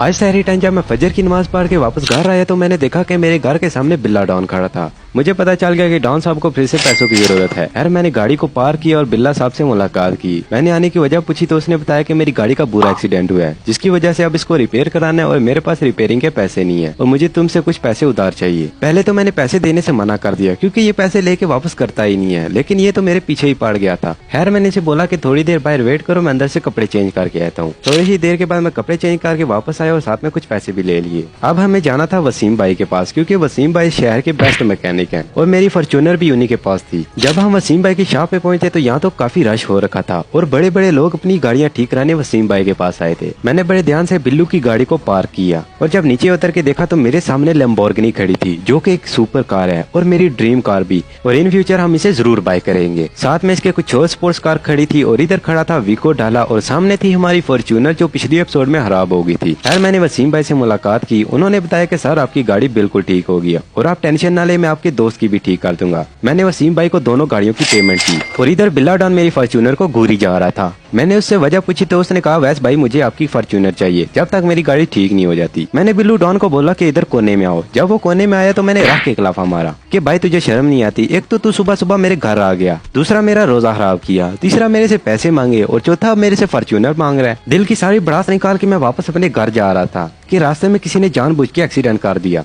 آج سحری ٹائم جب میں فجر کی نماز پڑھ کے واپس گھر آیا تو میں نے دیکھا کہ میرے گھر کے سامنے بلا ڈان کھڑا تھا۔ مجھے پتا چل گیا کہ ڈان صاحب کو پھر سے پیسوں کی ضرورت ہے۔ میں نے گاڑی کو پارک کیا اور بلا صاحب سے ملاقات کی۔ میں نے آنے کی وجہ پوچھی تو اس نے بتایا کہ میری گاڑی کا برا ایکسیڈنٹ ہوا ہے، جس کی وجہ سے اب اس کو ریپیئر کرانا ہے اور میرے پاس ریپیئرنگ کے پیسے نہیں ہیں اور مجھے تم سے کچھ پیسے ادھار چاہیے۔ پہلے تو میں نے پیسے دینے سے منع کر دیا کیونکہ یہ پیسے لے کے واپس کرتا ہی نہیں ہے، لیکن یہ تو میرے پیچھے ہی پڑ گیا تھا۔ میں نے اسے بولا کہ تھوڑی دیر باہر ویٹ کرو، میں اندر سے کپڑے چینج کر کے آتا ہوں۔ تھوڑی ہی دیر کے بعد میں کپڑے چینج کر کے واپس آیا اور ساتھ میں کچھ پیسے بھی لے لیے۔ اب ہمیں جانا تھا وسیم بھائی کے پاس کیونکہ وسیم بھائی شہر کے بیسٹ میکینک ہیں اور میری فارچونر بھی انہی کے پاس تھی۔ جب ہم وسیم بھائی کی شاپ پہ پہنچے تو یہاں تو کافی رش ہو رکھا تھا اور بڑے بڑے لوگ اپنی گاڑیاں ٹھیک کرانے وسیم بھائی کے پاس آئے تھے۔ میں نے بڑے دھیان سے بلو کی گاڑی کو پارک کیا اور جب نیچے اتر کے دیکھا تو میرے سامنے لیمبورگنی کھڑی تھی جو کہ ایک سپر کار ہے اور میری ڈریم کار بھی، اور ان فیوچر ہم اسے ضرور بائی کریں گے۔ ساتھ میں اس کے کچھ اور سپورٹس کار کھڑی تھی اور ادھر کھڑا تھا ویکو ڈالا اور سامنے تھی ہماری فارچونر جو پچھلی ایپیسوڈ میں خراب ہو گئی تھی۔ میں نے وسیم بھائی سے ملاقات کی، انہوں نے بتایا کہ سر آپ کی گاڑی بالکل ٹھیک ہو گیا اور آپ ٹینشن نہ لیں، میں آپ کے دوست کی بھی ٹھیک کر دوں گا۔ میں نے وسیم بھائی کو دونوں گاڑیوں کی پیمنٹ کی اور ادھر بلا ڈان میری فارچونر کو گوری جا رہا تھا۔ میں نے اس سے وجہ پوچھی تو اس نے کہا ویس بھائی مجھے آپ کی فارچونر چاہیے جب تک میری گاڑی ٹھیک نہیں ہو جاتی۔ میں نے بلو ڈان کو بولا کہ ادھر کونے میں آؤ۔ جب وہ کونے میں آیا تو میں نے راہ کے خلاف مارا کہ بھائی تجھے شرم نہیں آتی، ایک تو صبح صبح میرے گھر آ گیا، دوسرا میرا روزہ خراب کیا، تیسرا میرے سے پیسے مانگے اور چوتھا میرے سے فارچونر مانگ رہا ہے۔ دل کی ساری بڑاس نکال کے میں واپس اپنے گھر جا رہا تھا کہ راستے میں کسی نے جان بوجھ کے ایکسیڈنٹ کر دیا۔